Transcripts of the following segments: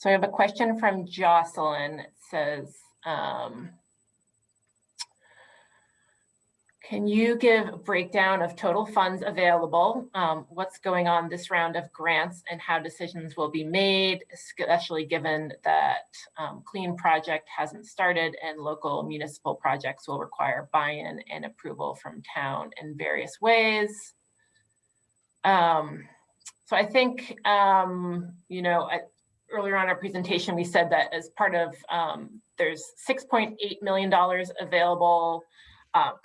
So I have a question from Jocelyn. It says, can you give a breakdown of total funds available? What's going on this round of grants and how decisions will be made, especially given that Clean Project hasn't started and local municipal projects will require buy-in and approval from town in various ways. So I think, you know, earlier on our presentation, we said that as part of, there's $6.8 million available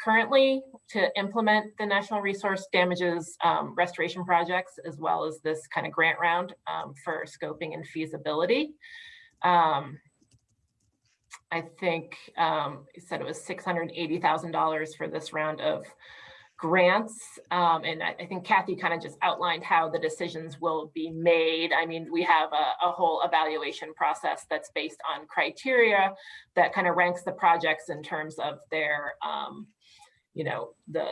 currently to implement the National Resource Damages restoration projects, as well as this kind of grant round for scoping and feasibility. I think you said it was $680,000 for this round of grants. And I think Kathy kind of just outlined how the decisions will be made. I mean, we have a whole evaluation process that's based on criteria that kind of ranks the projects in terms of their, you know, the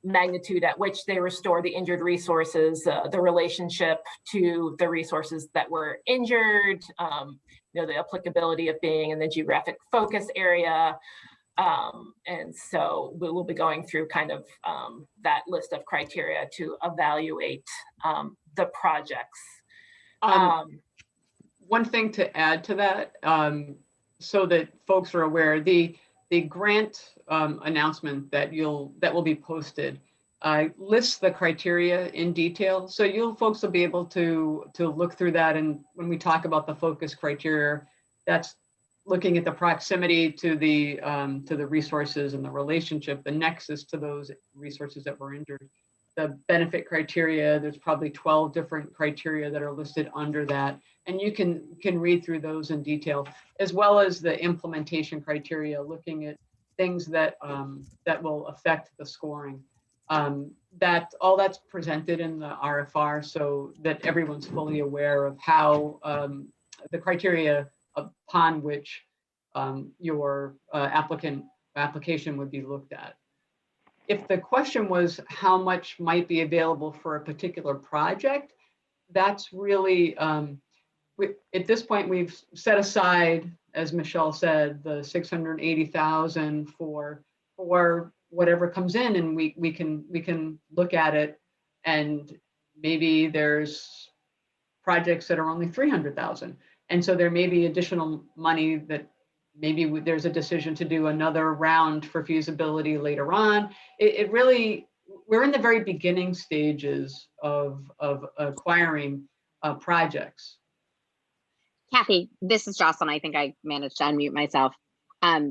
magnitude at which they restore the injured resources, the relationship to the resources that were injured, you know, the applicability of being in the geographic focus area. And so we will be going through kind of that list of criteria to evaluate the projects. One thing to add to that, so that folks are aware, the grant announcement that will be posted lists the criteria in detail. So you folks will be able to look through that. And when we talk about the focus criteria, that's looking at the proximity to the resources and the relationship, the nexus to those resources that were injured. The benefit criteria, there's probably 12 different criteria that are listed under that. And you can read through those in detail, as well as the implementation criteria, looking at things that that will affect the scoring. That all that's presented in the RFR so that everyone's fully aware of how the criteria upon which your application would be looked at. If the question was how much might be available for a particular project, that's really, at this point, we've set aside, as Michelle said, the $680,000 for whatever comes in, and we can look at it, and maybe there's projects that are only $300,000. And so there may be additional money that maybe there's a decision to do another round for feasibility later on. It really, we're in the very beginning stages of acquiring projects. Kathy, this is Jocelyn. I think I managed to unmute myself.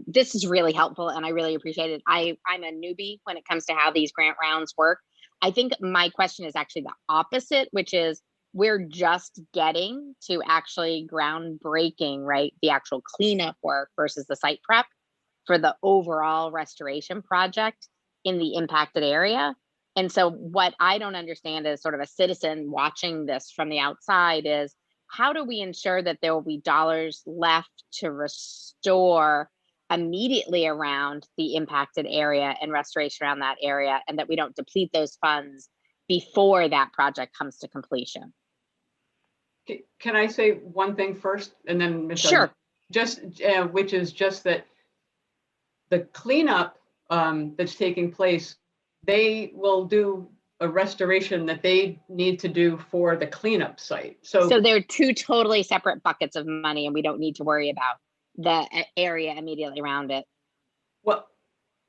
This is really helpful and I really appreciate it. I'm a newbie when it comes to how these grant rounds work. I think my question is actually the opposite, which is, we're just getting to actually groundbreaking, right? The actual cleanup work versus the site prep for the overall restoration project in the impacted area. And so what I don't understand as sort of a citizen watching this from the outside is, how do we ensure that there will be dollars left to restore immediately around the impacted area and restoration around that area, and that we don't deplete those funds before that project comes to completion? Can I say one thing first, and then Michelle? Sure. Just which is just that the cleanup that's taking place, they will do a restoration that they need to do for the cleanup site. So they're two totally separate buckets of money, and we don't need to worry about the area immediately around it. Well,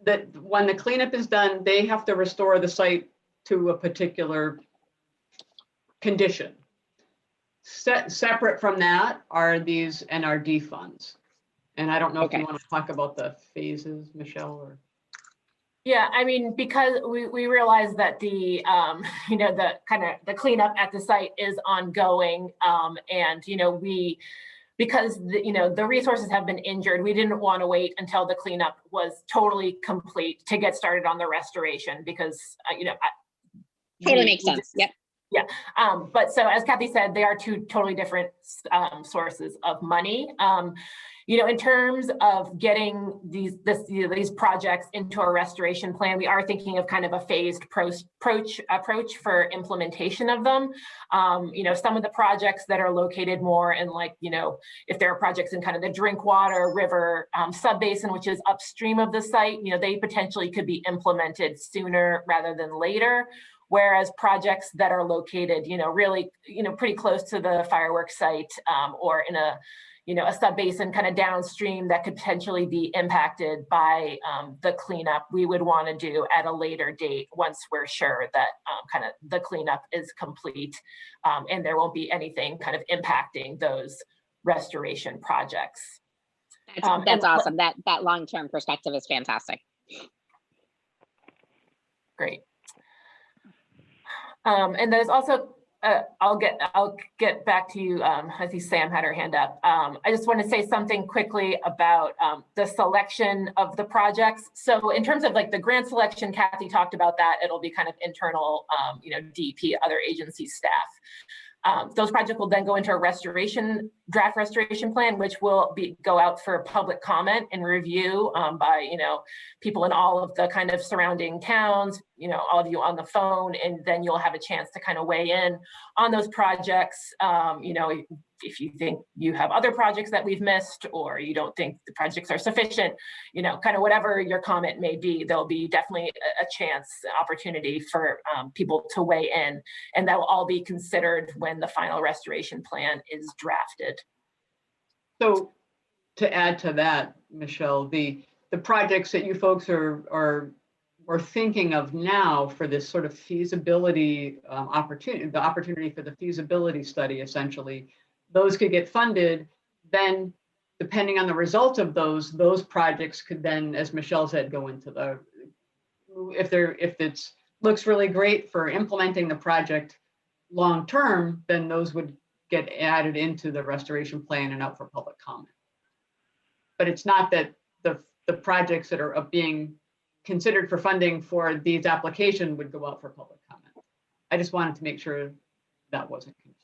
that when the cleanup is done, they have to restore the site to a particular condition. Separate from that are these NRD funds. And I don't know if you want to talk about the phases, Michelle, or. Yeah, I mean, because we realize that the, you know, the cleanup at the site is ongoing. And, you know, because the resources have been injured, we didn't want to wait until the cleanup was totally complete to get started on the restoration, because, you know. Totally makes sense. Yep. But so as Kathy said, they are two totally different sources of money. In terms of getting these projects into a restoration plan, we are thinking of kind of a phased approach for implementation of them. Some of the projects that are located more in if there are projects in kind of the Drinkwater River subbasin, which is upstream of the site, they potentially could be implemented sooner rather than later. Whereas projects that are located, really, pretty close to the fireworks site or in a subbasin kind of downstream that could potentially be impacted by the cleanup, we would want to do at a later date once we're sure that kind of the cleanup is complete and there won't be anything kind of impacting those restoration projects. That's awesome. That long-term perspective is fantastic. Great. And there's also, I'll get back to you. I see Sam had her hand up. I just want to say something quickly about the selection of the projects. So in terms of the grant selection, Kathy talked about that. It'll be kind of internal, DEP, other agency staff. Those projects will then go into a draft restoration plan, which will go out for public comment and review by people in all of the kind of surrounding towns, all of you on the phone, and then you'll have a chance to kind of weigh in on those projects. If you think you have other projects that we've missed, or you don't think the projects are sufficient, kind of whatever your comment may be, there'll be definitely a chance, opportunity for people to weigh in, and that will all be considered when the final restoration plan is drafted. So to add to that, Michelle, the projects that you folks are thinking of now for this sort of feasibility opportunity, the opportunity for the feasibility study, essentially, those could get funded. Then, depending on the results of those projects could then, as Michelle said, go into the, if it's looks really great for implementing the project long term, then those would get added into the restoration plan and out for public comment. But it's not that the projects that are being considered for funding for these applications would go out for public comment. I just wanted to make sure that wasn't confused.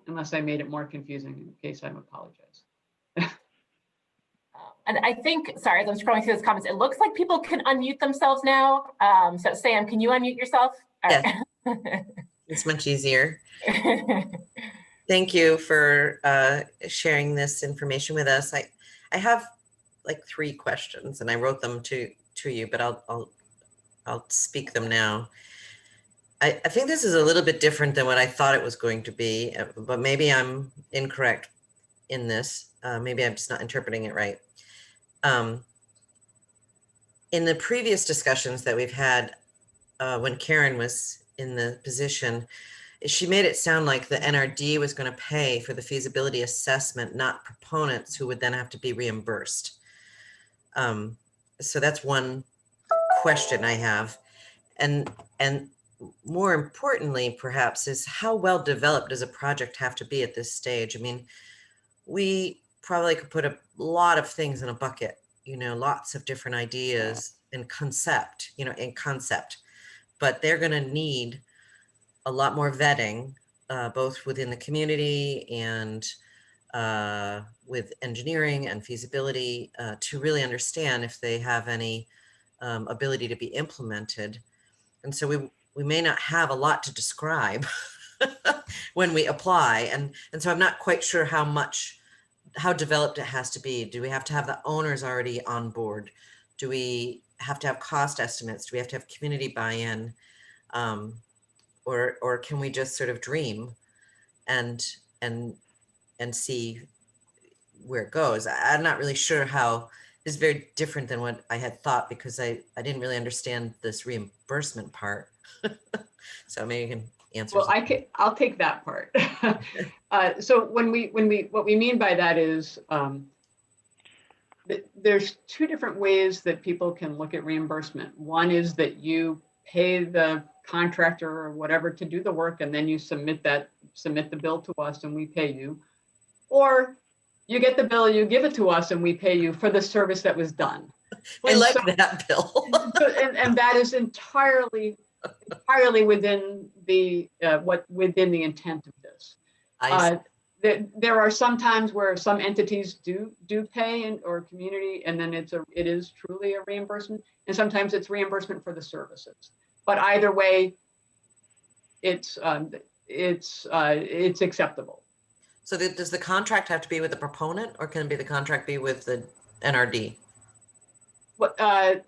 Unless I made it more confusing, in case I apologize. And I think, sorry, as I'm scrolling through those comments, it looks like people can unmute themselves now. So Sam, can you unmute yourself? Yeah, it's much easier. Thank you for sharing this information with us. I have like 3 questions, and I wrote them to you, but I'll speak them now. I think this is a little bit different than what I thought it was going to be, but maybe I'm incorrect in this. Maybe I'm just not interpreting it right. In the previous discussions that we've had, when Karen was in the position, she made it sound like the NRD was going to pay for the feasibility assessment, not proponents who would then have to be reimbursed. So that's one question I have. And more importantly, perhaps, is how well developed does a project have to be at this stage? I mean, we probably could put a lot of things in a bucket, lots of different ideas and concept, but they're going to need a lot more vetting, both within the community and with engineering and feasibility, to really understand if they have any ability to be implemented. And so we may not have a lot to describe when we apply. And so I'm not quite sure how developed it has to be. Do we have to have the owners already on board? Do we have to have cost estimates? Do we have to have community buy-in? Or can we just sort of dream and see where it goes? I'm not really sure how. It's very different than what I had thought, because I didn't really understand this reimbursement part. So maybe you can answer. Well, I'll take that part. So what we mean by that is there's 2 different ways that people can look at reimbursement. One is that you pay the contractor or whatever to do the work, and then you submit the bill to us and we pay you. Or you get the bill, you give it to us, and we pay you for the service that was done. We like that bill. and that is entirely entirely within the within the intent of this. There are some times where some entities do pay or community, and then it is truly a reimbursement, and sometimes it's reimbursement for the services. But either way, it's acceptable. So does the contract have to be with the proponent, or can the contract be with the NRD?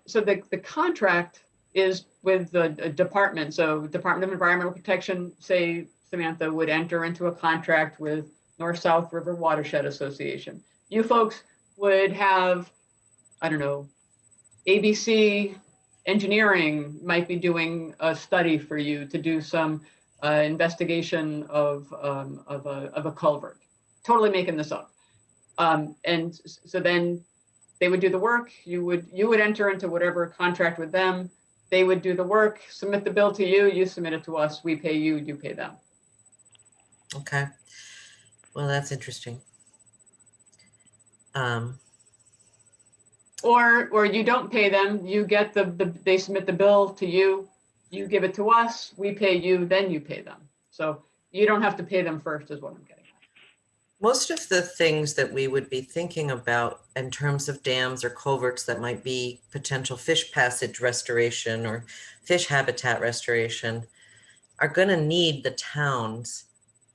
So the contract is with the department. So Department of Environmental Protection, say Samantha would enter into a contract with North-South River Watershed Association. You folks would have, I don't know, ABC Engineering might be doing a study for you to do some investigation of a culvert. Totally making this up. And so then they would do the work. You would enter into whatever contract with them. They would do the work, submit the bill to you. You submit it to us. We pay you. You pay them. Okay. Well, that's interesting. Or you don't pay them. You get they submit the bill to you. You give it to us. We pay you. Then you pay them. So you don't have to pay them first, is what I'm getting at. Most of the things that we would be thinking about in terms of dams or culverts that might be potential fish passage restoration or fish habitat restoration are going to need the towns,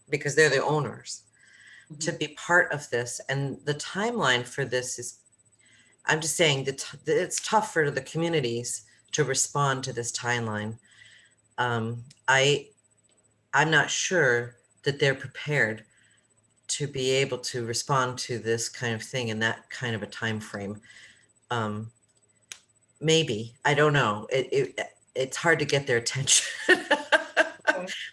because they're the owners, to be part of this. And the timeline for this is, I'm just saying that it's tough for the communities to respond to this timeline. I'm not sure that they're prepared to be able to respond to this kind of thing in that kind of a time frame. Maybe, I don't know. It's hard to get their attention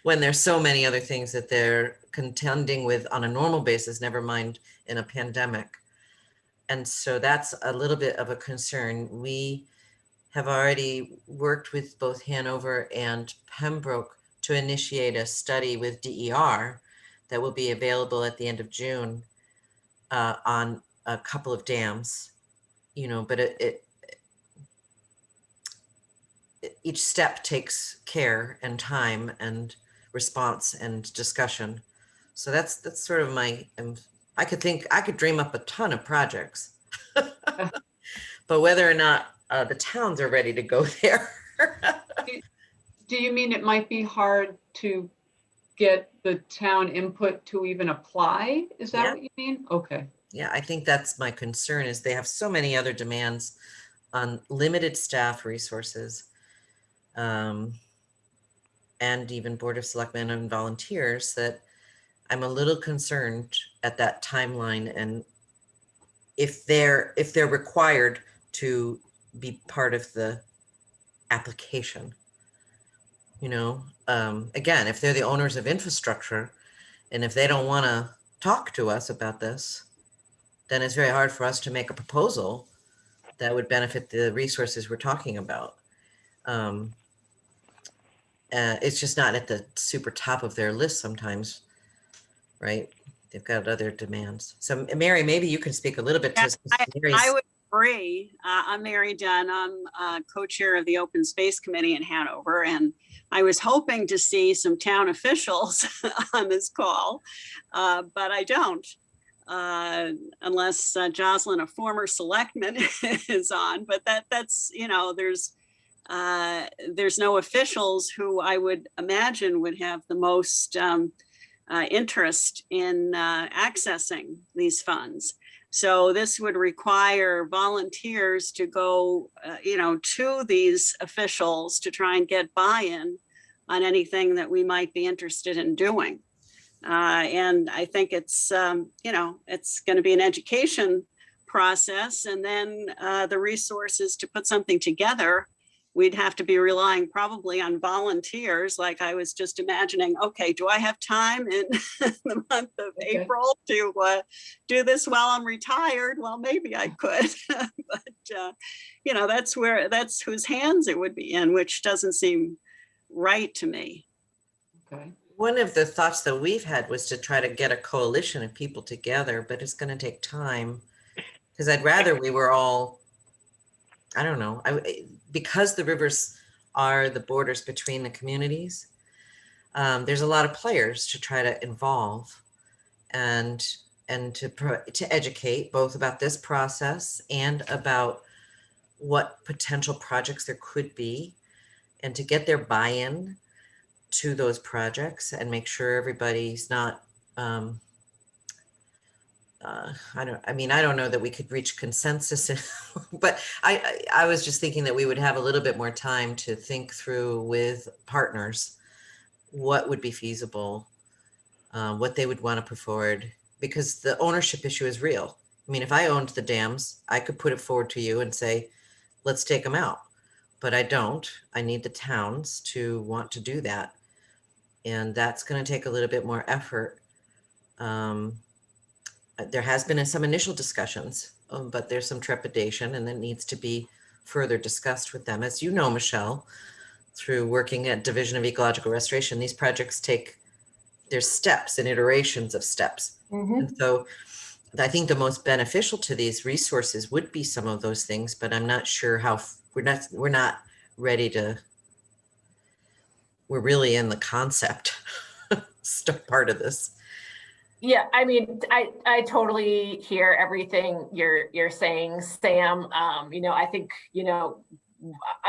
when there's so many other things that they're contending with on a normal basis, never mind in a pandemic. And so that's a little bit of a concern. We have already worked with both Hanover and Pembroke to initiate a study with DER that will be available at the end of June on a couple of dams, but each step takes care and time and response and discussion. So that's sort of I could dream up a ton of projects, but whether or not the towns are ready to go there. Do you mean it might be hard to get the town input to even apply? Is that what you mean? Okay. Yeah, I think that's my concern, is they have so many other demands on limited staff resources, and even Board of Selectmen and volunteers, that I'm a little concerned at that timeline, and if they're required to be part of the application. Again, if they're the owners of infrastructure, and if they don't want to talk to us about this, then it's very hard for us to make a proposal that would benefit the resources we're talking about. It's just not at the super top of their list sometimes, right? They've got other demands. So Mary, maybe you can speak a little bit to I would agree. I'm Mary Dunn. I'm co-chair of the Open Space Committee in Hanover, and I was hoping to see some town officials on this call, but I don't, unless Jocelyn, a former selectman, is on. But that's there's no officials who I would imagine would have the most interest in accessing these funds. So this would require volunteers to go, to these officials to try and get buy-in on anything that we might be interested in doing. And I think it's, it's going to be an education process, and then the resources to put something together. We'd have to be relying probably on volunteers. Like I was just imagining, okay, do I have time in the month of April to do this while I'm retired? Well, maybe I could, but that's whose hands it would be in, which doesn't seem right to me. Okay. One of the thoughts that we've had was to try to get a coalition of people together, but it's going to take time, because I'd rather we were all, I don't know, because the rivers are the borders between the communities. There's a lot of players to try to involve and to educate both about this process and about what potential projects there could be, and to get their buy-in to those projects and make sure everybody's not, I don't know that we could reach consensus, but I was just thinking that we would have a little bit more time to think through with partners what would be feasible, what they would want to put forward, because the ownership issue is real. I mean, if I owned the dams, I could put it forward to you and say, let's take them out. But I don't. I need the towns to want to do that. And that's going to take a little bit more effort. There has been some initial discussions, but there's some trepidation, and that needs to be further discussed with them. As you know, Michelle, through working at Division of Ecological Restoration, these projects there's steps and iterations of steps. And so I think the most beneficial to these resources would be some of those things, but I'm not sure how we're not ready to, we're really in the concept part of this. Yeah, I mean, I totally hear everything you're saying, Sam. I think,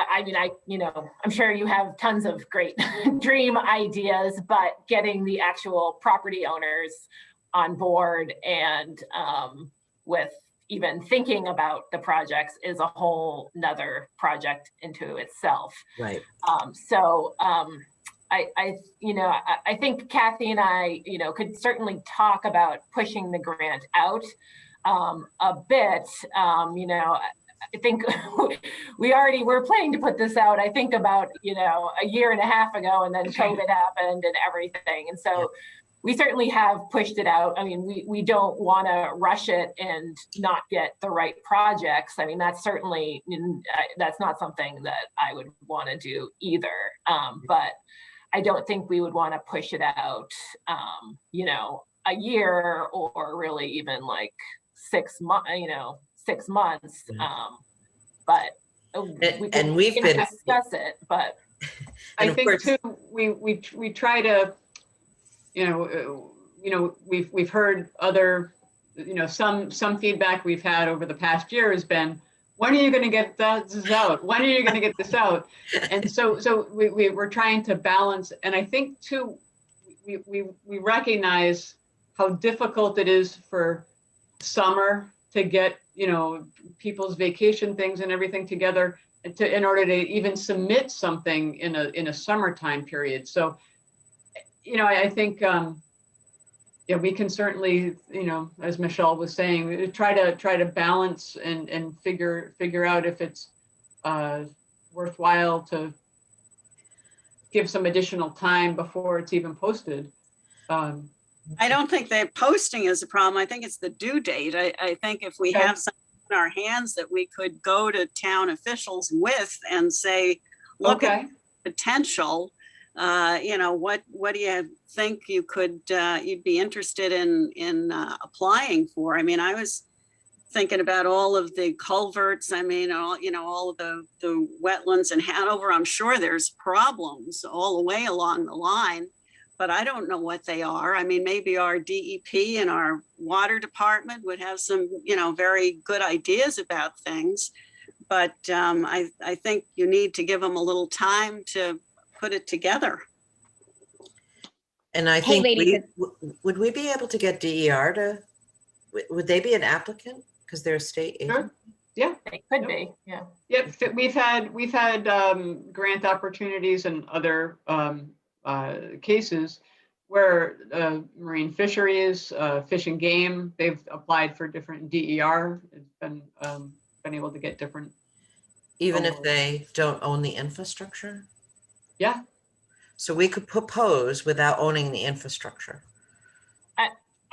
I'm sure you have tons of great dream ideas, but getting the actual property owners on board and with even thinking about the projects is a whole nother project into itself. Right. I think Kathy and I, could certainly talk about pushing the grant out a bit. I think we're planning to put this out, I think about, a year and a half ago, and then COVID happened and everything. And so we certainly have pushed it out. I mean, we don't want to rush it and not get the right projects. I mean, that's certainly, that's not something that I would want to do either. But I don't think we would want to push it out, a year or really even like 6 months, 6 months. But we can discuss it. But I think too, we try to, we've heard other, some feedback we've had over the past year has been, when are you going to get this out? When are you going to get this out? And so we're trying to balance. And I think too, we recognize how difficult it is for summer to get, people's vacation things and everything together in order to even submit something in a summertime period. So, I think, we can certainly, as Michelle was saying, try to balance and figure out if it's worthwhile to give some additional time before it's even posted. I don't think that posting is a problem. I think it's the due date. I think if we have something in our hands that we could go to town officials with and say, look at potential, what do you think you could, you'd be interested in applying for? I mean, I was thinking about all of the culverts. I mean, all of the wetlands in Hanover. I'm sure there's problems all the way along the line, but I don't know what they are. I mean, maybe our DEP and our water department would have some, very good ideas about things. But I think you need to give them a little time to put it together. And I think would we be able to get DER would they be an applicant because they're a state agent? Sure. Yeah, it could be. Yeah. Yep. We've had grant opportunities and other cases where marine fisheries, fish and game, they've applied for different DER. It's been able to get different. Even if they don't own the infrastructure? Yeah. So we could propose without owning the infrastructure.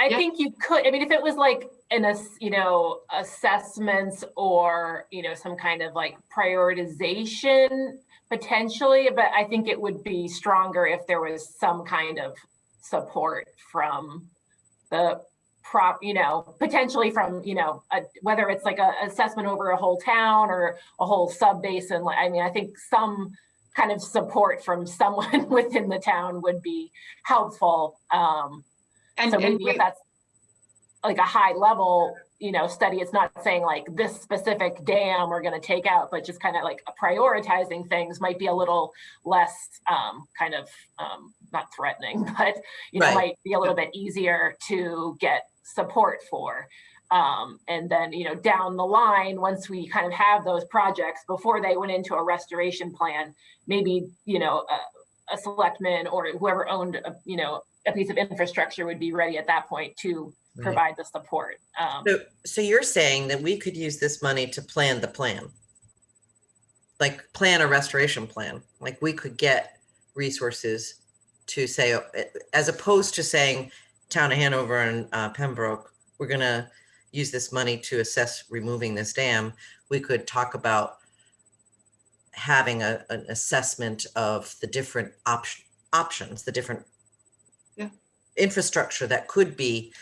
I think you could. I mean, if it was like assessments or, some kind of like prioritization potentially, but I think it would be stronger if there was some kind of support from the potentially from, whether it's like a assessment over a whole town or a whole sub basin. I mean, I think some kind of support from someone within the town would be helpful. And, so maybe if that's like a high level, you know, study, it's not saying like this specific dam we're going to take out, but just kind of like prioritizing things might be a little less kind of not threatening, but you know, might be a little bit easier to get support for. And then, you know, down the line, once we kind of have those projects before they went into a restoration plan, maybe, you know, a selectman or whoever owned, you know, a piece of infrastructure would be ready at that point to provide the support. So you're saying that we could use this money to plan the plan, like plan a restoration plan, like we could get resources to say, as opposed to saying Town of Hanover and Pembroke, we're going to use this money to assess removing this dam. We could talk about having an assessment of the different options, the different infrastructure that could be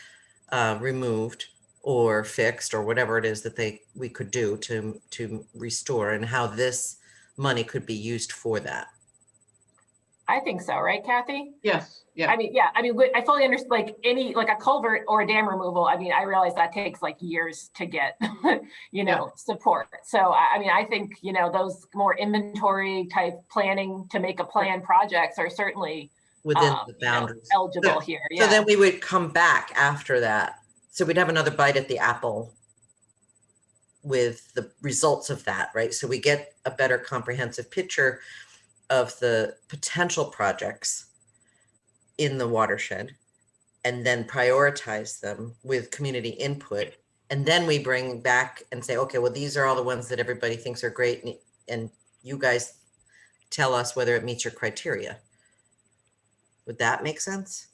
removed or fixed or whatever it is that we could do to restore, and how this money could be used for that. I think so, right, Kathy? Yes. Yeah. I mean, yeah. I mean, I fully understand. Like a culvert or a dam removal. I mean, I realize that takes like years to get, you know, support. So, I mean, I think, you know, those more inventory type planning to make a plan projects are certainly within the boundaries, you know, eligible here. Yeah. So then we would come back after that. So we'd have another bite at the apple with the results of that, right? So we get a better comprehensive picture of the potential projects in the watershed, and then prioritize them with community input. And then we bring back and say, okay, well, these are all the ones that everybody thinks are great. And you guys tell us whether it meets your criteria. Would that make sense?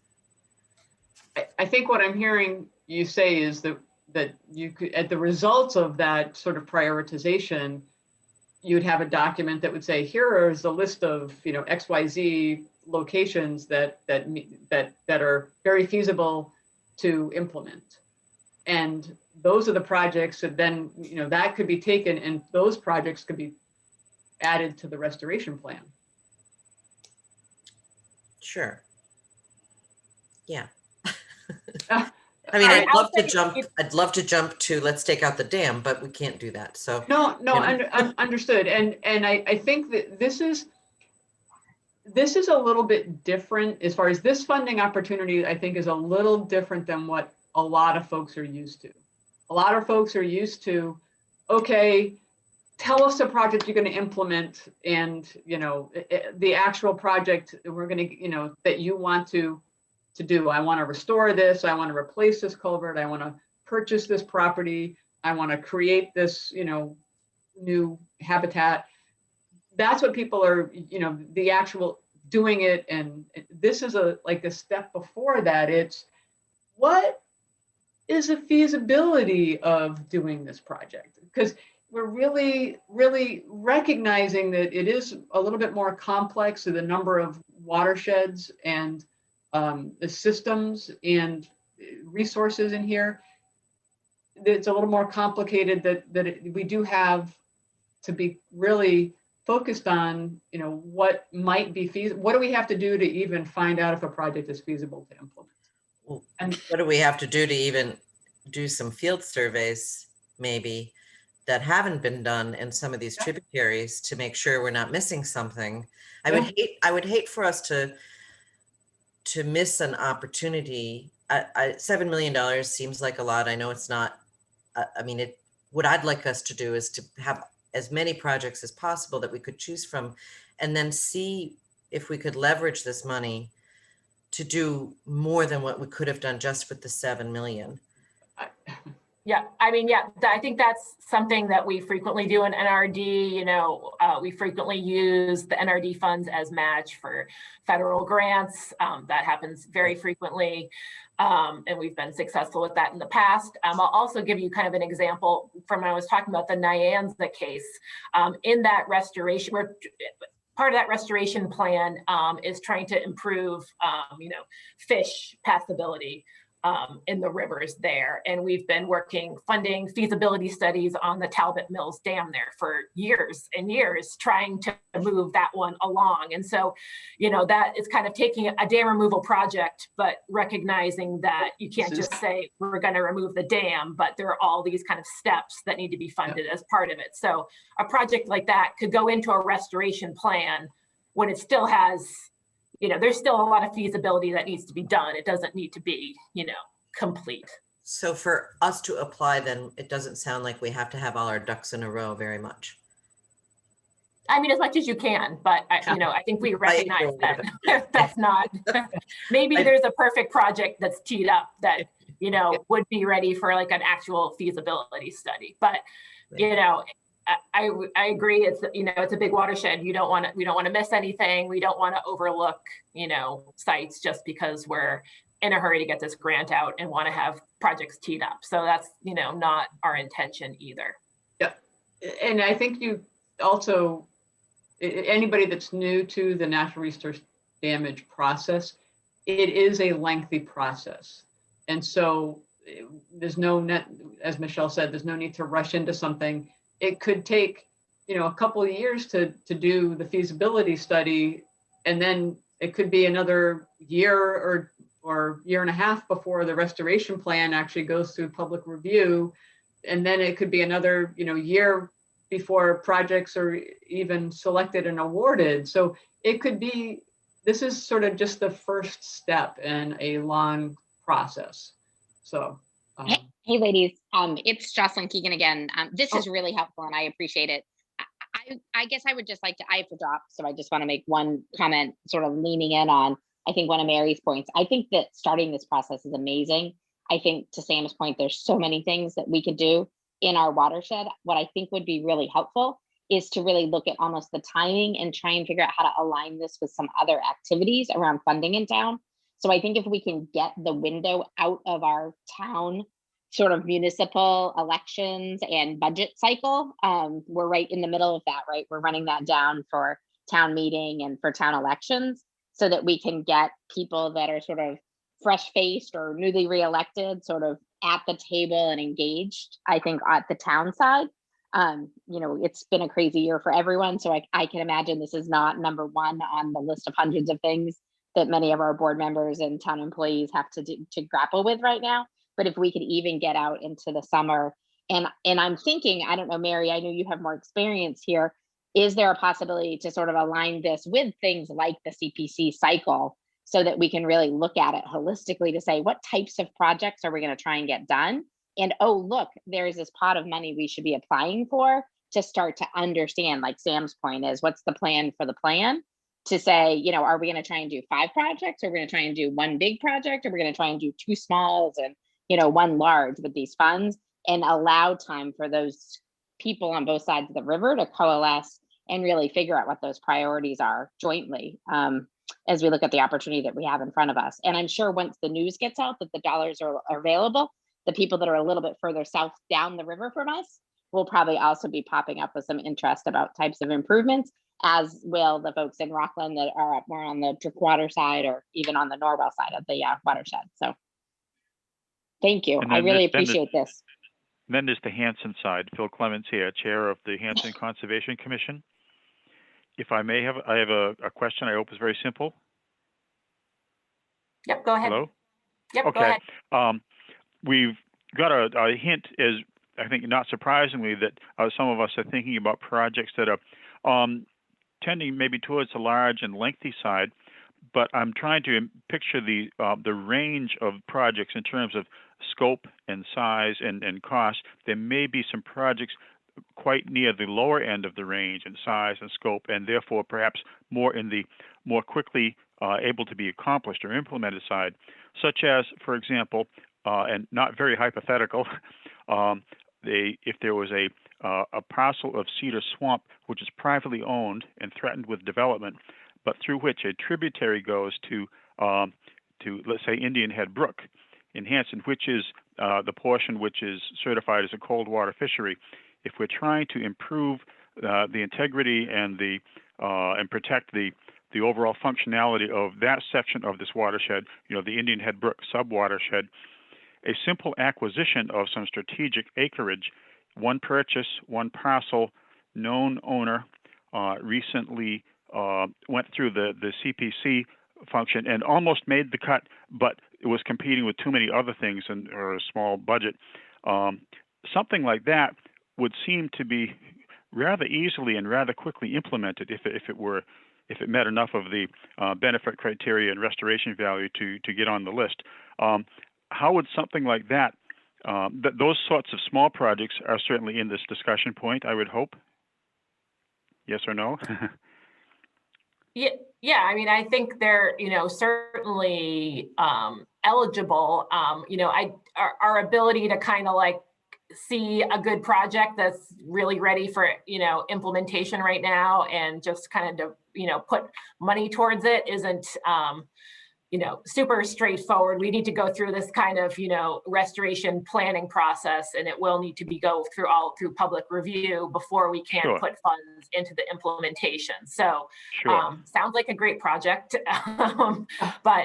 I think what I'm hearing you say is that you could, at the results of that sort of prioritization, you'd have a document that would say, here is a list of, you know, XYZ locations that are very feasible to implement. And those are the projects that then, you know, that could be taken and those projects could be added to the restoration plan. Sure. Yeah. I mean, I'd love to jump to let's take out the dam, but we can't do that. So no, understood. And I think that this is a little bit different as far as this funding opportunity. I think is a little different than what a lot of folks are used to. A lot of folks are used to, okay, tell us a project you're going to implement, and you know the actual project we're going to, you know, that you want to do. I want to restore this. I want to replace this culvert. I want to purchase this property. I want to create this, you know, new habitat. That's what people are, you know, the actual doing it. And this is like a step before that. It's what is the feasibility of doing this project? Because we're really, really recognizing that it is a little bit more complex with the number of watersheds and the systems and resources in here. It's a little more complicated we do have to be really focused on, you know, what might be feasible. What do we have to do to even find out if a project is feasible to implement? Well, and what do we have to do to even do some field surveys, maybe, that haven't been done in some of these tributaries to make sure we're not missing something? I would hate for us to miss an opportunity. $7 million seems like a lot. I know it's not. I mean, what I'd like us to do is to have as many projects as possible that we could choose from, and then see if we could leverage this money to do more than what we could have done just with the 7 million. Yeah, I mean, yeah, I think that's something that we frequently do in NRD. You know, we frequently use the NRD funds as match for federal grants. That happens very frequently, and we've been successful with that in the past. I'll also give you kind of an example from when I was talking about the Nyanza case. In that restoration, where part of that restoration plan is trying to improve, you know, fish passability. in the rivers there. And we've been funding feasibility studies on the Talbot Mills Dam there for years and years, trying to move that one along. And so, that is kind of taking a dam removal project, but recognizing that you can't just say we're going to remove the dam, but there are all these kind of steps that need to be funded as part of it. So a project like that could go into a restoration plan when it still has, there's still a lot of feasibility that needs to be done. It doesn't need to be, complete. So for us to apply, then it doesn't sound like we have to have all our ducks in a row very much. I mean, as much as you can, but I think we recognize that that's not, maybe there's a perfect project that's teed up that, would be ready for like an actual feasibility study. But, I agree. It's, it's a big watershed. We don't want to miss anything. We don't want to overlook, sites just because we're in a hurry to get this grant out and want to have projects teed up. So that's, not our intention either. Yeah. And I think you also, anybody that's new to the natural resource damage process, it is a lengthy process. And so there's as Michelle said, there's no need to rush into something. It could take, a couple of years to do the feasibility study, and then it could be another year or year and a half before the restoration plan actually goes through public review, and then it could be another, year before projects are even selected and awarded. So it could be, this is sort of just the first step in a long process. So. Hey ladies, it's Jocelyn Keegan again. This is really helpful and I appreciate it. I guess I would just like to, I have to drop, so I just want to make one comment sort of leaning in on, I think one of Mary's points. I think that starting this process is amazing. I think to Sam's point, there's so many things that we could do in our watershed. What I think would be really helpful is to really look at almost the timing and try and figure out how to align this with some other activities around funding in town. So I think if we can get the window out of our town sort of municipal elections and budget cycle, we're right in the middle of that, right? We're running that down for town meeting and for town elections so that we can get people that are sort of fresh-faced or newly reelected sort of at the table and engaged, I think, at the town side. It's been a crazy year for everyone. So I can imagine this is not number one on the list of hundreds of things that many of our board members and town employees have to grapple with right now. But if we could even get out into the summer, and I'm thinking, I don't know, Mary, I know you have more experience here. Is there a possibility to sort of align this with things like the CPC cycle so that we can really look at it holistically to say, what types of projects are we going to try and get done? And, oh, look, there's this pot of money we should be applying for to start to understand, like Sam's point is, what's the plan for the plan? To say, are we going to try and do 5 projects? Or are we going to try and do 1 big project? Or are we going to try and do 2 smalls and, 1 large with these funds, and allow time for those people on both sides of the river to coalesce and really figure out what those priorities are jointly as we look at the opportunity that we have in front of us. And I'm sure once the news gets out that the dollars are available, the people that are a little bit further south down the river from us will probably also be popping up with some interest about types of improvements, as will the folks in Rockland that are up more on the Driftwater side or even on the Norwell side of the watershed. So thank you. I really appreciate this. Then there's the Hanson side. Phil Clements here, chair of the Hanson Conservation Commission. If I may have, I have a question. I hope it's very simple. Yep, go ahead. Hello? Yep, okay. Go ahead. We've got a hint, as I think not surprisingly, that some of us are thinking about projects that are tending maybe towards the large and lengthy side, but I'm trying to picture the range of projects in terms of scope and size and cost. There may be some projects quite near the lower end of the range in size and scope, and therefore perhaps more in the more quickly able to be accomplished or implemented side, such as, for example, and not very hypothetical, if there was a parcel of cedar swamp which is privately owned and threatened with development, but through which a tributary goes to let's say Indian Head Brook in Hanson, which is the portion which is certified as a cold water fishery. If we're trying to improve the integrity and and protect the overall functionality of that section of this watershed, the Indian Head Brook sub-watershed, a simple acquisition of some strategic acreage, one purchase, one parcel, known owner, recently went through the CPC function and almost made the cut, but it was competing with too many other things or a small budget. Something like that would seem to be rather easily and rather quickly implemented if it met enough of the benefit criteria and restoration value to get on the list. How would something like that, those sorts of small projects are certainly in this discussion point, I would hope. Yes or no? Yeah. I mean, I think they're, certainly eligible. Our ability to kind of like see a good project that's really ready for, implementation right now and just kind of, put money towards it isn't, super straightforward. We need to go through this kind of, restoration planning process, and it will need to be go through public review before we can Sure. put funds into the implementation. So Sure. sounds like a great project, but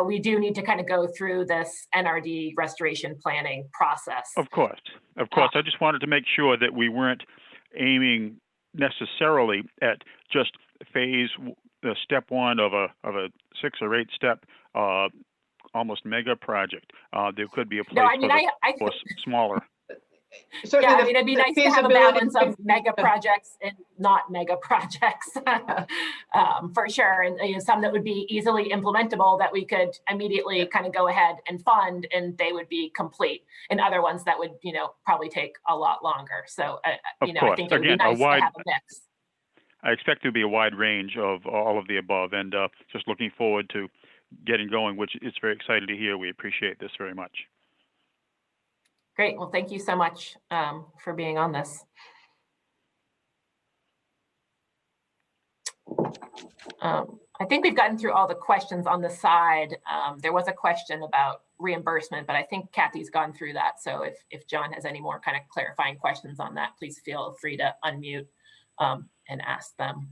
we do need to kind of go through this NRD restoration planning process. Of course. I just wanted to make sure that we weren't aiming necessarily at just step one of a 6 or 8 step almost mega project. There could be a place for smaller. Certainly yeah, I mean, it'd be nice to have a balance of mega projects and not mega projects, for sure. And some that would be easily implementable that we could immediately kind of go ahead and fund, and they would be complete. And other ones that would, probably take a lot longer. So, I think it would be nice to have a mix. I expect there to be a wide range of all of the above, and just looking forward to getting going, which it's very exciting to hear. We appreciate this very much. Great. Well, thank you so much for being on this. I think we've gotten through all the questions on the side. There was a question about reimbursement, but I think Kathy's gone through that. So if John has any more kind of clarifying questions on that, please feel free to unmute and ask them.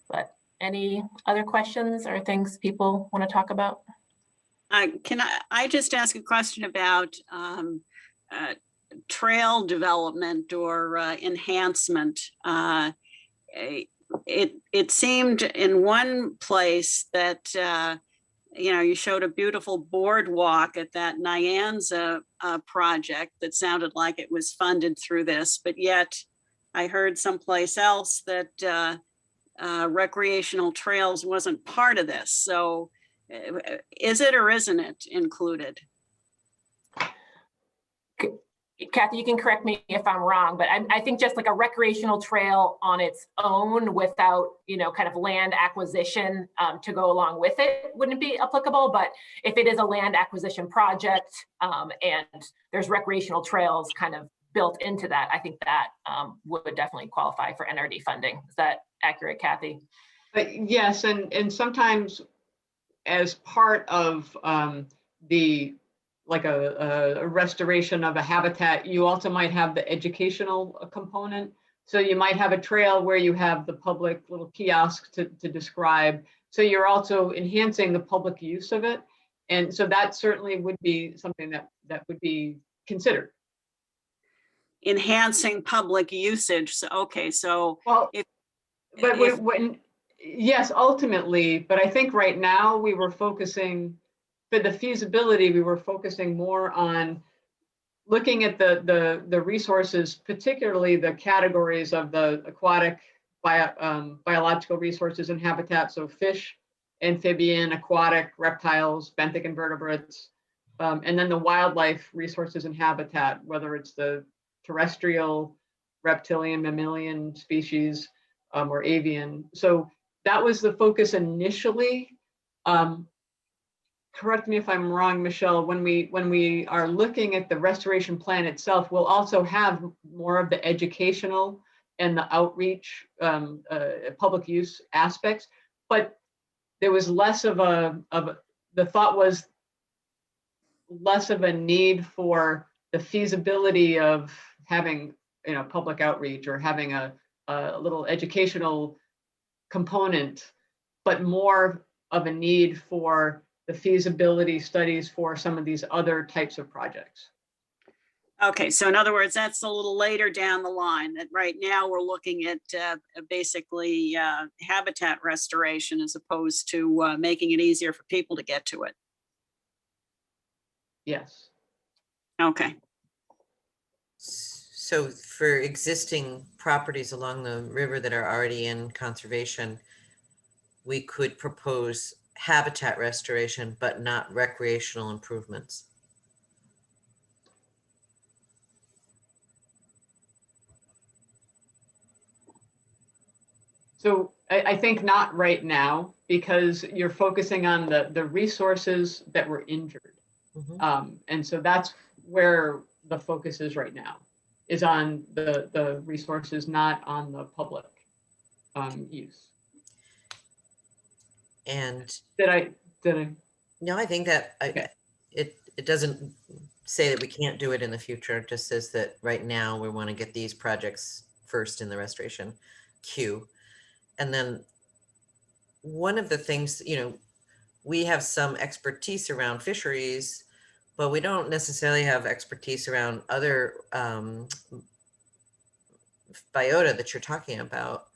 But any other questions or things people want to talk about? Can I just ask a question about trail development or enhancement? It seemed in one place that you showed a beautiful boardwalk at that Nyanza project that sounded like it was funded through this, but yet I heard someplace else that Recreational Trails wasn't part of this. So is it or isn't it included? Kathy, you can correct me if I'm wrong, but I think just like a recreational trail on its own without, kind of land acquisition to go along with it wouldn't be applicable. But if it is a land acquisition project and there's recreational trails kind of built into that, I think that would definitely qualify for NRD funding. Is that accurate, Kathy? Yes, and sometimes as part of like a restoration of a habitat, you also might have the educational component. So you might have a trail where you have the public little kiosk to describe. So you're also enhancing the public use of it. And so that certainly would be something that would be considered. Enhancing public usage. So, okay, so well, yes, ultimately, but I think right now we were focusing for the feasibility, we were focusing more on looking at the resources, particularly the categories of the aquatic biological resources and habitat, so fish, amphibian, aquatic, reptiles, benthic invertebrates, and then the wildlife resources and habitat, whether it's the terrestrial, reptilian, mammalian species, or avian. So that was the focus initially. Correct me if I'm wrong, Michelle, when we are looking at the restoration plan itself, we'll also have more of the educational and the outreach, public use aspects, but there was less of the thought was less of a need for the feasibility of having, public outreach or having a little educational component. but more of a need for the feasibility studies for some of these other types of projects. Okay, so in other words, that's a little later down the line. That right now we're looking at basically habitat restoration as opposed to making it easier for people to get to it. Yes. Okay. So for existing properties along the river that are already in conservation, we could propose habitat restoration, but not recreational improvements. So I think not right now, because you're focusing on the resources that were injured. And so that's where the focus is right now, is on the resources, not on the public use. And Did I? no, I think that Okay. it doesn't say that we can't do it in the future. It just says that right now we want to get these projects first in the restoration queue. And then one of the things, we have some expertise around fisheries, but we don't necessarily have expertise around other biota that you're talking about,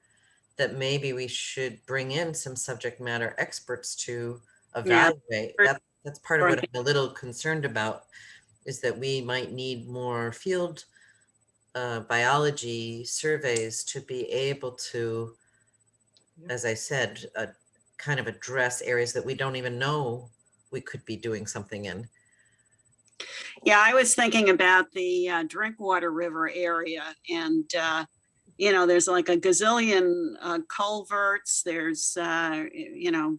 that maybe we should bring in some subject matter experts to evaluate. That's part of what I'm a little concerned about, is that we might need more field biology surveys to be able to, as I said, kind of address areas that we don't even know we could be doing something in. Yeah, I was thinking about the Drinkwater River area, and there's like a gazillion culverts. There's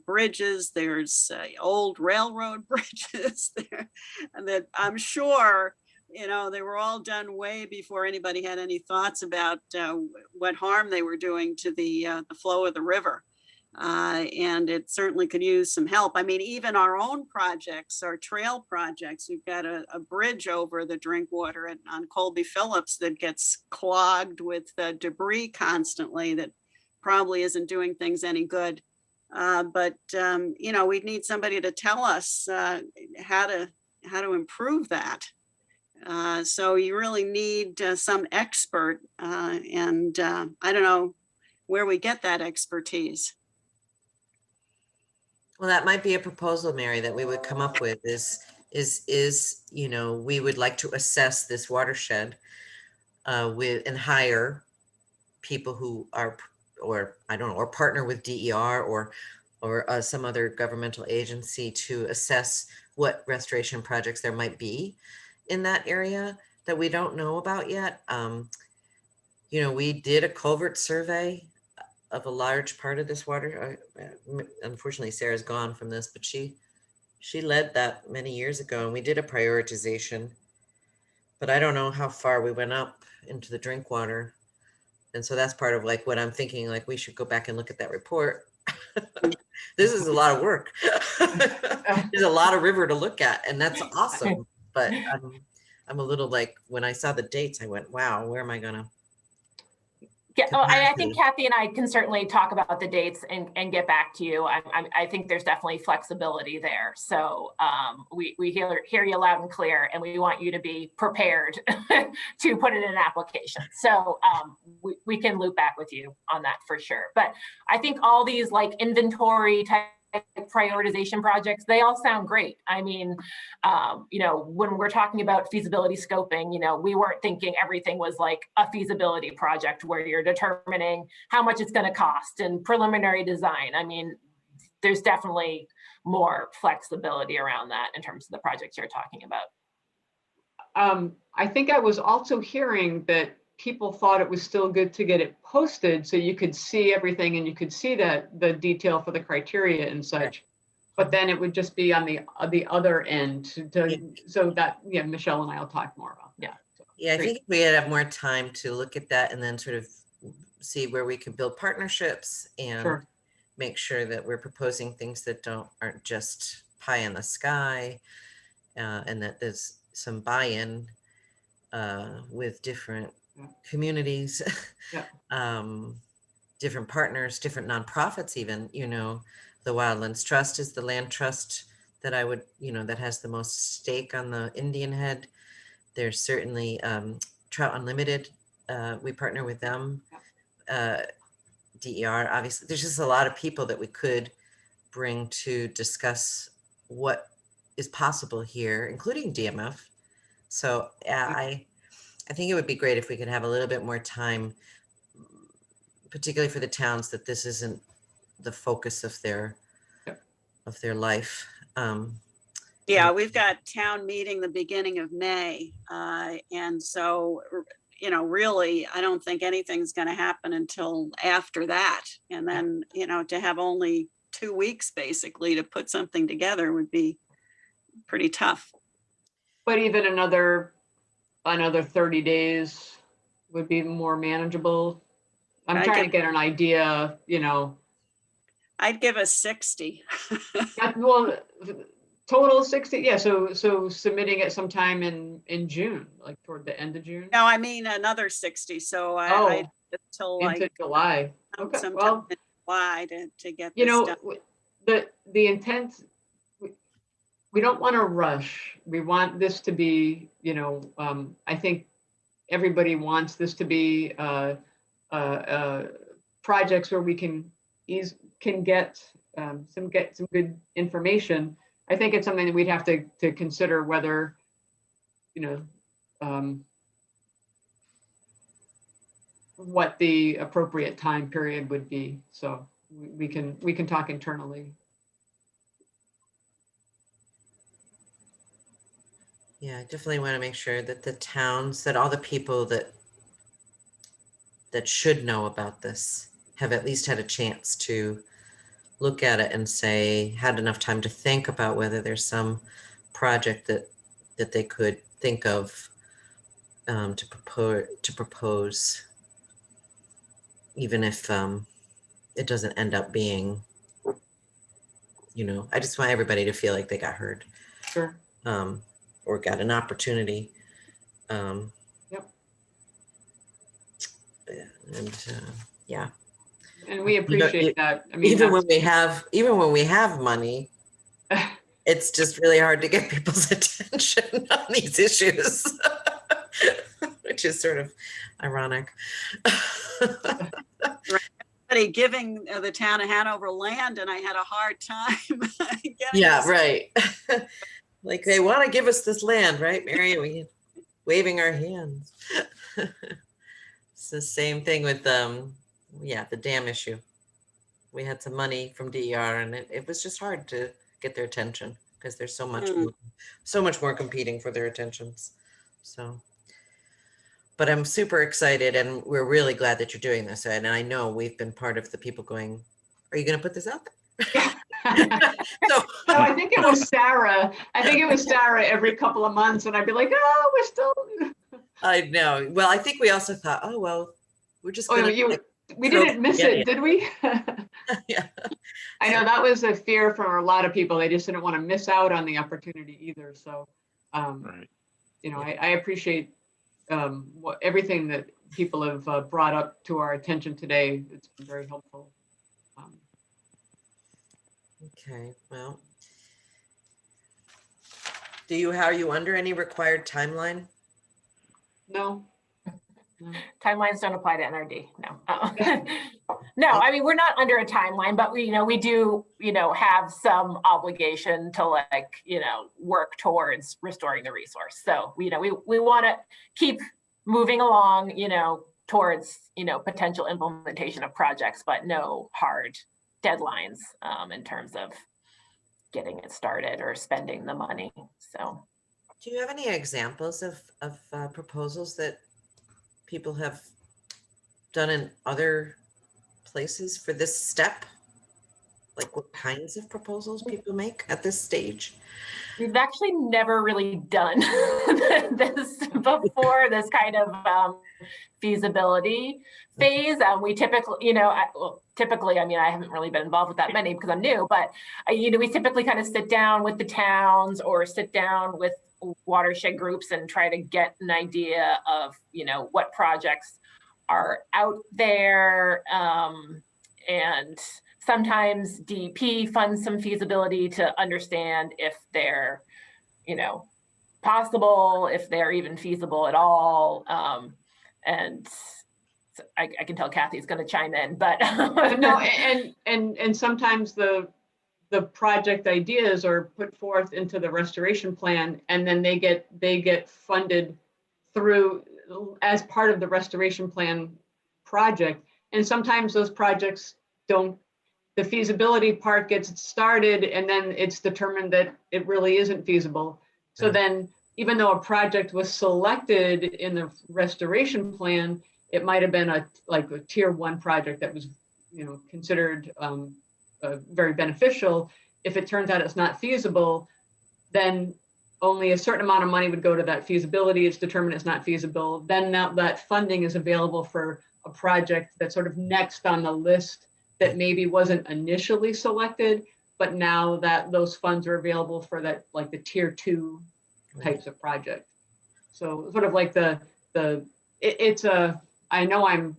bridges. There's old railroad bridges there, and that I'm sure they were all done way before anybody had any thoughts about what harm they were doing to the flow of the river. And it certainly could use some help. I mean, even our own projects, our trail projects, we've got a bridge over the Drinkwater on Colby Phillips that gets clogged with debris constantly, that probably isn't doing things any good. But we'd need somebody to tell us how to improve that. So you really need some expert, and I don't know where we get that expertise. Well, that might be a proposal, Mary, that we would come up with is, we would like to assess this watershed and hire people who are, or I don't know, or partner with DER or some other governmental agency to assess what restoration projects there might be in that area that we don't know about yet. We did a culvert survey of a large part of this water. Unfortunately, Sarah's gone from this, but she led that many years ago, and we did a prioritization, but I don't know how far we went up into the Drinkwater. And so that's part of like what I'm thinking, like we should go back and look at that report. This is a lot of work. There's a lot of river to look at, and that's awesome. But I'm a little like, when I saw the dates, I went, wow, where am I gonna? Yeah, I think Kathy and I can certainly talk about the dates and get back to you. I think there's definitely flexibility there. So we hear you loud and clear, and we want you to be prepared to put it in an application. So we can loop back with you on that for sure. But I think all these like inventory type prioritization projects, they all sound great. I mean, when we're talking about feasibility scoping, we weren't thinking everything was like a feasibility project where you're determining how much it's going to cost and preliminary design. I mean, there's definitely more flexibility around that in terms of the projects you're talking about. I think I was also hearing that people thought it was still good to get it posted so you could see everything and you could see the detail for the criteria and such. But then it would just be on the other end so that Michelle and I will talk more about that. So, I think if we had have more time to look at that and then sort of see where we can build partnerships and make sure that we're proposing things that aren't just pie in the sky, and that there's some buy-in with different communities different partners, different nonprofits even, you know, the Wildlands Trust is the land trust that I would, you know, that has the most stake on the Indian Head. There's certainly Trout Unlimited. We partner with them. DER, obviously. There's just a lot of people that we could bring to discuss what is possible here, including DMF. So I think it would be great if we could have a little bit more time, particularly for the towns that this isn't the focus of their life. Yeah, we've got town meeting the beginning of May. And so, you know, really, I don't think anything's going to happen until after that. And then, you know, to have only 2 weeks basically to put something together would be pretty tough. But even another 30 days would be more manageable. I'm trying to get an idea, you know. I'd give us 60. Well, total 60. Yeah. So submitting it sometime in June, like toward the end of June. No, I mean another 60. So I until into like July. Okay. sometime Well, in July to get you this know, done. the intent. We don't want to rush. We want this to be, you know, I think everybody wants this to be projects where we can get some good information. I think it's something that we'd have to consider whether, you know, what the appropriate time period would be. So we can talk internally. Yeah, I definitely want to make sure that the towns, that all the people that should know about this have at least had a chance to look at it and say, had enough time to think about whether there's some project that they could think of to propose, even if it doesn't end up being, you know, I just want everybody to feel like they got heard. Sure. Or got an opportunity. Yep. And yeah. And we appreciate that. I mean, even when we have money, it's just really hard to get people's attention on these issues, which is sort of ironic. Right. Giving the town of Hanover land, and I had a hard time getting Yeah, right. Like they want to give us this land, right, Mary? We waving our hands. It's the same thing with the dam issue. We had some money from DER, and it was just hard to get their attention because there's so much more competing for their attentions. So, but I'm super excited, and we're really glad that you're doing this. And I know we've been part of the people going, "Are you going to put this out there?" No, I think it was Sarah. Every couple of months, and I'd be like, "Oh, we're still." I know. Well, I think we also thought, "Oh, well, we're just." We didn't miss it, did we? Yeah. I know that was a fear for a lot of people. They just didn't want to miss out on the opportunity either. So, Right. You know, I appreciate everything that people have brought up to our attention today. It's been very helpful. Okay, well, are you under any required timeline? No. Timelines don't apply to NRD. No. No, I mean, we're not under a timeline, but we do, have some obligation to work towards restoring the resource. So, we want to keep moving along, towards, potential implementation of projects, but no hard deadlines in terms of getting it started or spending the money. So, do you have any examples of proposals that people have done in other places for this step? Like what kinds of proposals people make at this stage? We've actually never really done this before, this kind of feasibility phase. We typically, I haven't really been involved with that many because I'm new, but, we typically kind of sit down with the towns or sit down with watershed groups and try to get an idea of, what projects are out there. And sometimes DEP funds some feasibility to understand if they're, you know, possible, if they're even feasible at all. And so I can tell Kathy's going to chime in, but no, and sometimes the project ideas are put forth into the restoration plan, and then they get funded through as part of the restoration plan project. And sometimes those projects don't, the feasibility part gets started and then it's determined that it really isn't feasible. So then, even though a project was selected in the restoration plan, it might have been like a tier 1 project that was, you know, considered very beneficial. If it turns out it's not feasible, then only a certain amount of money would go to that feasibility. It's determined it's not feasible. Then now that funding is available for a project that's sort of next on the list that maybe wasn't initially selected, but now that those funds are available for that, like the tier 2 types of project. So sort of like it's I know I'm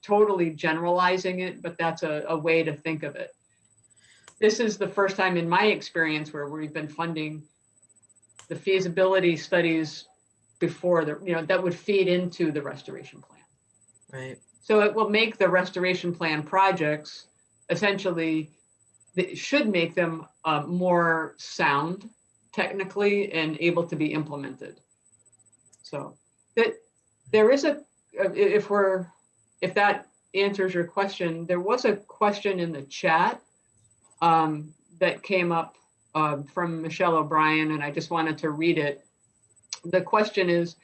totally generalizing it, but that's a way to think of it. This is the first time in my experience where we've been funding the feasibility studies before that would feed into the restoration plan. Right. So it will make the restoration plan projects essentially, it should make them more sound technically and able to be implemented. So that there is if that answers your question, there was a question in the chat that came up from Michelle O'Brien, and I just wanted to read it. The question is,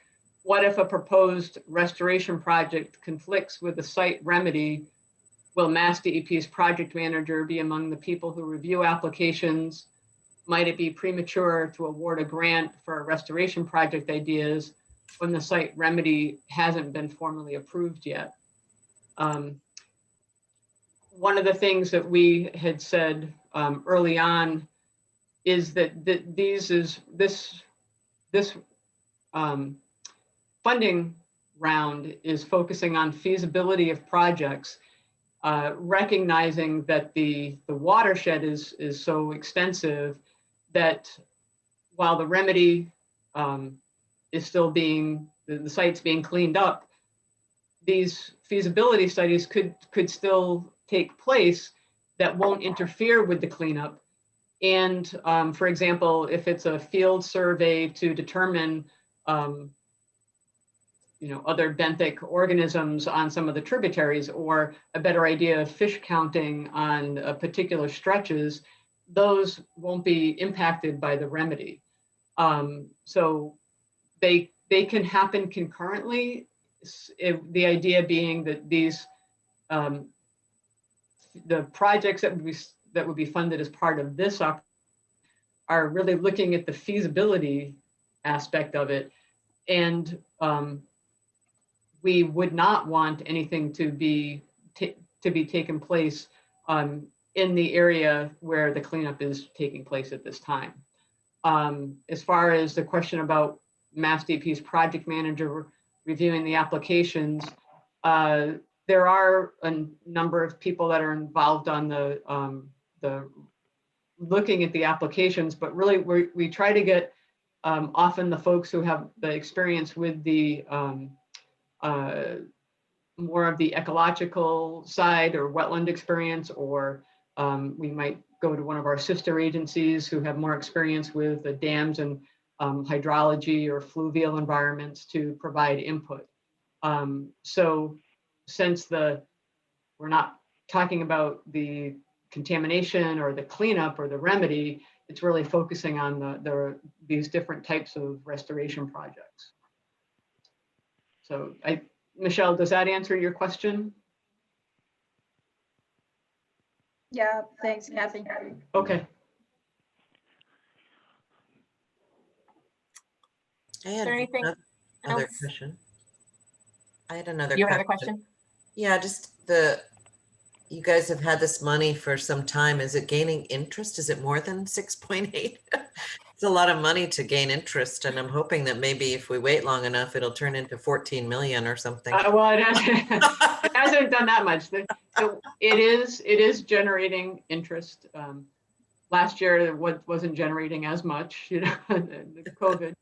what if a proposed restoration project conflicts with the site remedy? Will MassDEP's project manager be among the people who review applications? Might it be premature to award a grant for restoration project ideas when the site remedy hasn't been formally approved yet? One of the things that we had said early on is that this funding round is focusing on feasibility of projects, recognizing that the watershed is so extensive that while the remedy is still the site's being cleaned up, these feasibility studies could still take place that won't interfere with the cleanup. And for example, if it's a field survey to determine other benthic organisms on some of the tributaries, or a better idea of fish counting on particular stretches, those won't be impacted by the remedy. So they can happen concurrently. The idea being that these the projects that would be funded as part of this are really looking at the feasibility aspect of it, and we would not want anything to be taken place in the area where the cleanup is taking place at this time. As far as the question about MassDEP's project manager reviewing the applications, there are a number of people that are involved on the looking at the applications, but really we try to get often the folks who have the experience with the more of the ecological side or wetland experience, or we might go to one of our sister agencies who have more experience with the dams and hydrology or fluvial environments to provide input. So since we're not talking about the contamination or the cleanup or the remedy, it's really focusing on these different types of restoration projects. So Michelle, does that answer your question? Yeah, thanks, Kathy. Okay. I had there anything another else? question. I had another You have question. another question? Yeah, just you guys have had this money for some time. Is it gaining interest? Is it more than 6.8? It's a lot of money to gain interest, and I'm hoping that maybe if we wait long enough, it'll turn into 14 million or something. Well, it hasn't done that much. So it is generating interest. Last year, it wasn't generating as much, the COVID,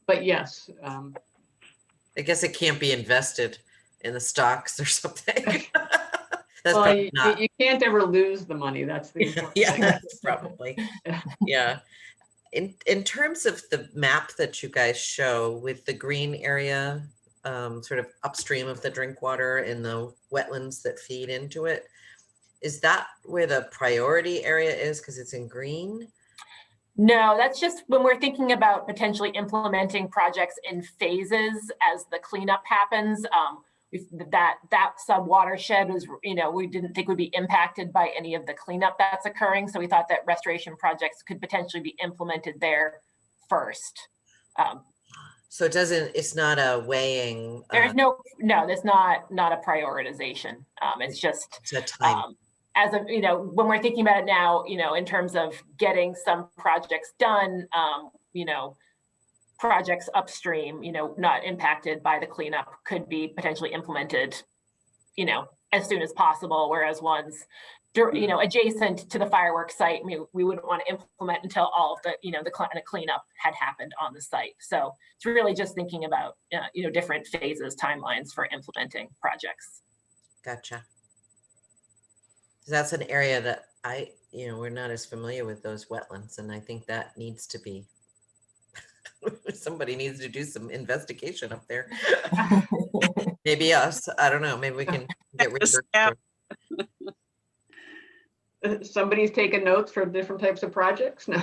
but yes. I guess it can't be invested in the stocks or something. That's Well, probably not. you can't ever lose the money. That's the important Yeah, thing. that's probably. Yeah. In terms of the map that you guys show with the green area, sort of upstream of the drink water and the wetlands that feed into it, is that where the priority area is because it's in green? No, that's just when we're thinking about potentially implementing projects in phases as the cleanup happens. That sub watershed was, we didn't think would be impacted by any of the cleanup that's occurring. So we thought that restoration projects could potentially be implemented there first. So it's not a weighing. There's that's not a prioritization. It's just It's a time. as of, when we're thinking about it now, in terms of getting some projects done, projects upstream, not impacted by the cleanup could be potentially implemented, as soon as possible. Whereas ones, adjacent to the fireworks site, we wouldn't want to implement until all of the, the cleanup had happened on the site. So it's really just thinking about, different phases, timelines for implementing projects. Gotcha. That's an area that we're not as familiar with those wetlands, and I think that needs to be. Somebody needs to do some investigation up there. Maybe us. I don't know. Maybe we can get research. Somebody's taking notes for different types of projects. No.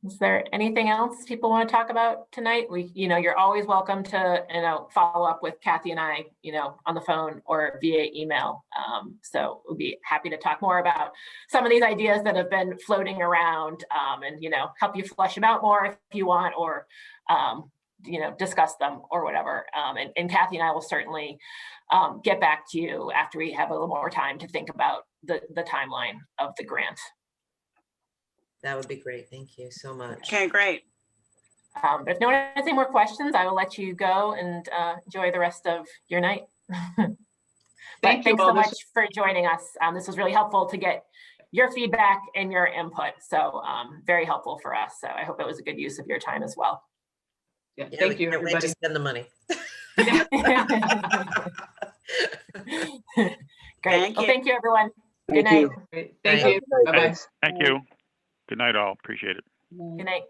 Is there anything else people want to talk about tonight? You're always welcome to, follow up with Kathy and I, on the phone or via email. So we'll be happy to talk more about some of these ideas that have been floating around, and, help you flesh them out more if you want, or, discuss them or whatever. And Kathy and I will certainly get back to you after we have a little more time to think about the timeline of the grant. That would be great. Thank you so much. Okay, great. But if no one has any more questions, I will let you go and enjoy the rest of your night. Thanks so much for joining us. This was really helpful to get your feedback and your input. So very helpful for us. So I hope it was a good use of your time as well. Yeah, thank you, everybody. Wait to spend the money. Great. Well, thank you, everyone. Good night. Thank you. Bye-bye. Thank you. Good night, all. Appreciate it. Good night.